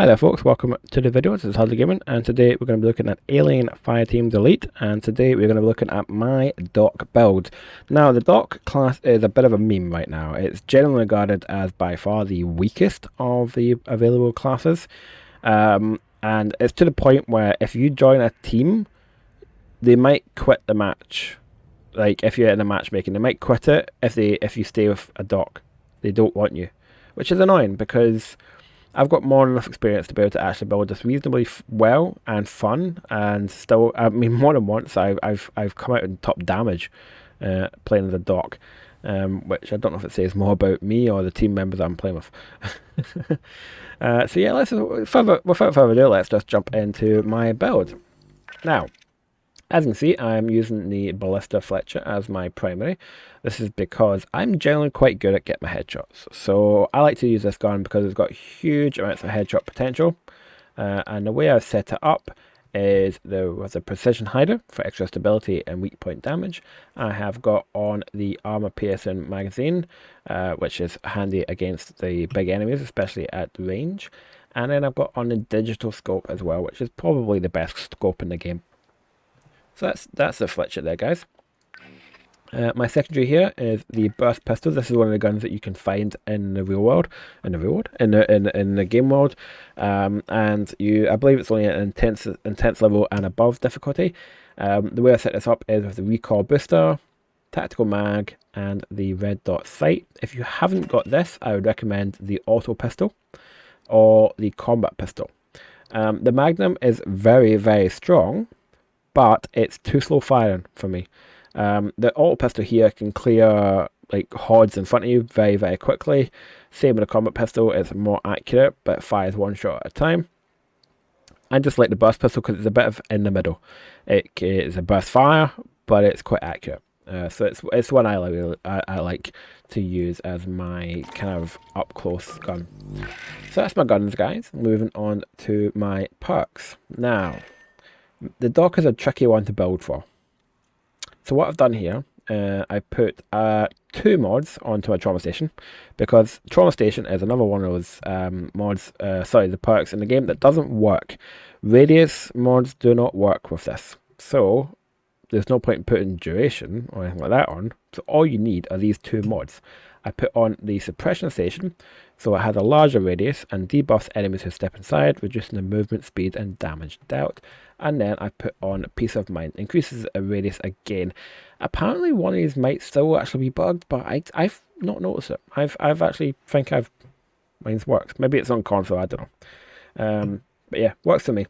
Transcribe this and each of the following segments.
Hi there folks, welcome to the video. This is Hardly Gaming, and today we're going to be looking at Alien Fireteams Elite, and today we're going to be looking at my dock build. Now the dock class is a bit of a meme right now. It's generally regarded as by far the weakest of the available classes, and it's to the point where if you join a team, they might quit the match. Like if you're in a matchmaking, they might quit it if you stay with a dock. They don't want you, which is annoying because I've got more than enough experience to be able to actually build this reasonably well and fun, and still, I mean, more than once I've come out in top damage playing as a dock, which I don't know if it says more about me or the team members I'm playing with. So yeah, without further ado, let's just jump into my build. Now, as you can see, I'm using the Ballista Fletcher as my primary. This is because I'm generally quite good at getting my headshots. So I like to use this gun because it's got huge amounts of headshot potential. And the way I set it up is there was a precision hider for extra stability and weak point damage. I have got on the armor piercing magazine, which is handy against the big enemies, especially at range. And then I've got on the digital scope as well, which is probably the best scope in the game. So that's the Fletcher there, guys. My secondary here is the burst pistol. This is one of the guns that you can find in the real world, in the game world, and I believe it's only an intense level and above difficulty. The way I set this up is with the recoil booster, tactical mag, and the red dot sight. If you haven't got this, I would recommend the auto pistol or the combat pistol. The Magnum is very, very strong, but it's too slow firing for me. The auto pistol here can clear like hordes in front of you very, very quickly. Same with the combat pistol, it's more accurate, but fires one shot at a time. I just like the burst pistol because it's a bit of in the middle. It is a burst fire, but it's quite accurate. So it's one I like to use as my kind of up close gun. So that's my guns, guys. Moving on to my perks now. The dock is a tricky one to build for. So what I've done here, I put 2 mods onto my trauma station, because trauma station is another one of those the perks in the game that doesn't work. Radius mods do not work with this, so there's no point in putting duration or anything like that on. So all you need are these 2 mods. I put on the suppression station, so it has a larger radius and debuffs enemies who step inside, reducing the movement speed and damage dealt. And then I put on peace of mind, increases a radius again. Apparently one of these might still actually be bugged, but I've not noticed it. I've actually think mine's works. Maybe it's on console, I don't know. But yeah, works for me.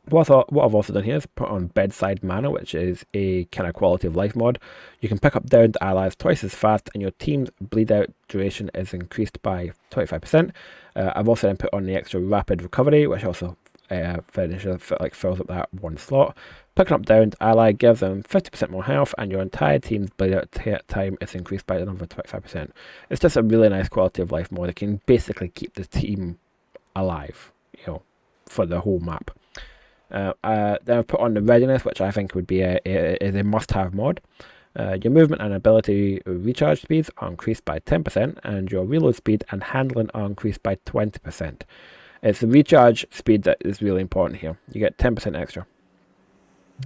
What I've also done here is put on bedside manner, which is a kind of quality of life mod. You can pick up downed allies twice as fast, and your team's bleed out duration is increased by 25%. I've also then put on the extra rapid recovery, which also fills up that one slot. Picking up downed ally gives them 50% more health, and your entire team's bleed out time is increased by another 25%. It's just a really nice quality of life mod. It can basically keep the team alive, for the whole map. Then I've put on the readiness, which I think would be a must-have mod. Your movement and ability recharge speeds are increased by 10%, and your reload speed and handling are increased by 20%. It's the recharge speed that is really important here. You get 10% extra,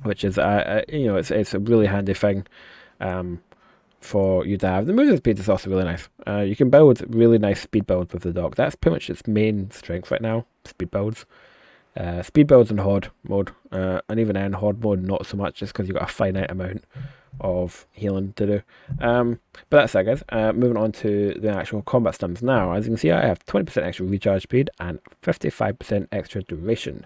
which is it's a really handy thing for you to have. The movement speed is also really nice. You can build really nice speed builds with the dock. That's pretty much its main strength right now. Speed builds. Speed builds in horde mode, and even in horde mode not so much, just because you've got a finite amount of healing to do. But that's it, guys. Moving on to the actual combat stims now. As you can see, I have 20% extra recharge speed and 55% extra duration.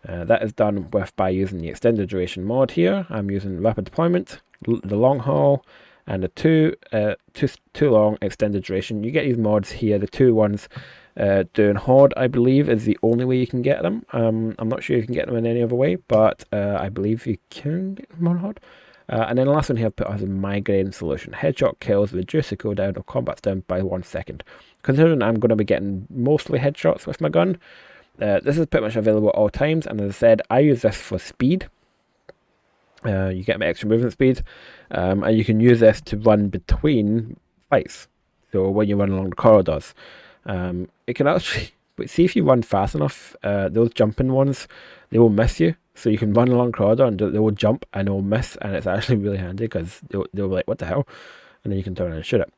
That is done by using the extended duration mod here. I'm using rapid deployment, the long haul, and the two long extended duration. You get these mods here, the 2 ones. Doing horde, I believe, is the only way you can get them. I'm not sure you can get them in any other way, but I believe you can get them on horde. And then the last one here I've put as a migraine solution. Headshot kills reduce the cooldown of combat stim by 1 second. Considering I'm going to be getting mostly headshots with my gun, this is pretty much available at all times, and as I said, I use this for speed. You get my extra movement speed, and you can use this to run between fights. So when you run along the corridors, it can actually but see if you run fast enough, those jumping ones, they will miss you. So you can run along corridor and they will jump and they will miss, and it's actually really handy because they'll be like, what the hell? And then you can turn around and shoot it.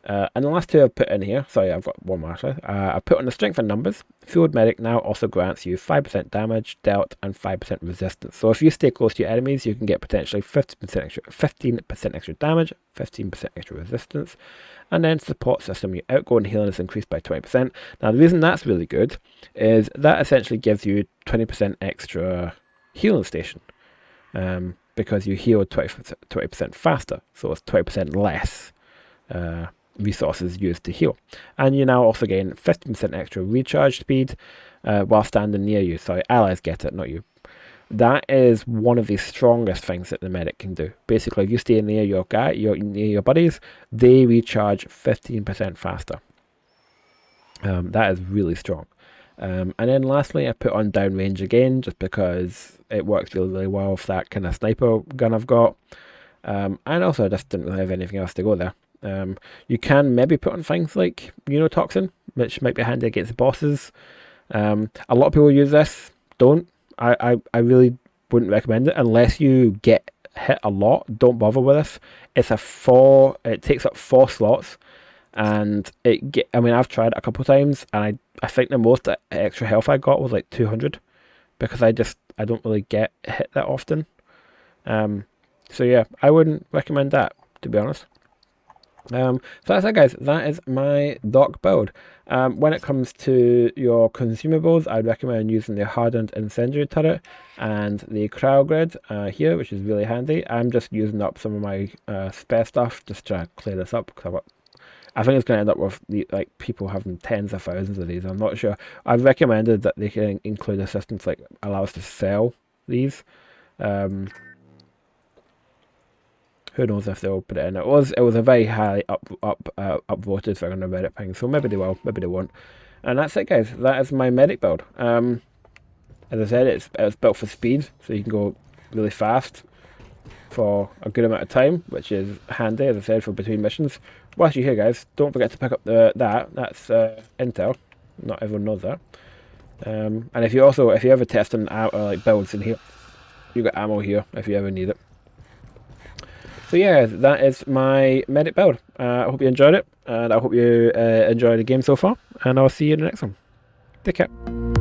And the last two I've put in here, sorry, I've got one more actually. I put on the strength and numbers. Field medic now also grants you 5% damage dealt and 5% resistance. So if you stay close to your enemies, you can get potentially 15% extra damage, 15% extra resistance. And then support system, your outgoing healing is increased by 20%. Now the reason that's really good is that essentially gives you 20% extra healing station. Because you heal 20% faster, so it's 20% less resources used to heal. And you now also gain 15% extra recharge speed while standing near you. Sorry, allies get it, not you. That is one of the strongest things that the medic can do. Basically, if you stay near your near your buddies, they recharge 15% faster. That is really strong. And then lastly, I put on downrange again, just because it works really, really well with that kind of sniper gun I've got. And also, I just didn't really have anything else to go there. You can maybe put on things like Neurotoxin, which might be handy against bosses. A lot of people use this. Don't. I really wouldn't recommend it unless you get hit a lot. Don't bother with this. It takes up 4 slots, and I've tried it a couple of times, and I think the most extra health I got was like 200, because I don't really get hit that often. So yeah, I wouldn't recommend that, to be honest. So that's it, guys. That is my dock build. When it comes to your consumables, I'd recommend using the hardened incendiary turret and the crowd grid here, which is really handy. I'm just using up some of my spare stuff just to clear this up, because I think it's going to end up with people having tens of thousands of these. I'm not sure. I've recommended that they can include assistance like allow us to sell these. Who knows if they'll put it in? It was a very highly upvoted thing on the Reddit thing, so maybe they will, maybe they won't. And that's it, guys. That is my medic build. As I said, it's built for speed, so you can go really fast for a good amount of time, which is handy, as I said, for between missions. Whilst you're here, guys, don't forget to pick up that's intel. Not everyone knows that. And if you ever testing out builds in here, you got ammo here if you ever need it. So yeah, that is my medic build. I hope you enjoyed it, and I hope you enjoyed the game so far, and I'll see you in the next one. Take care.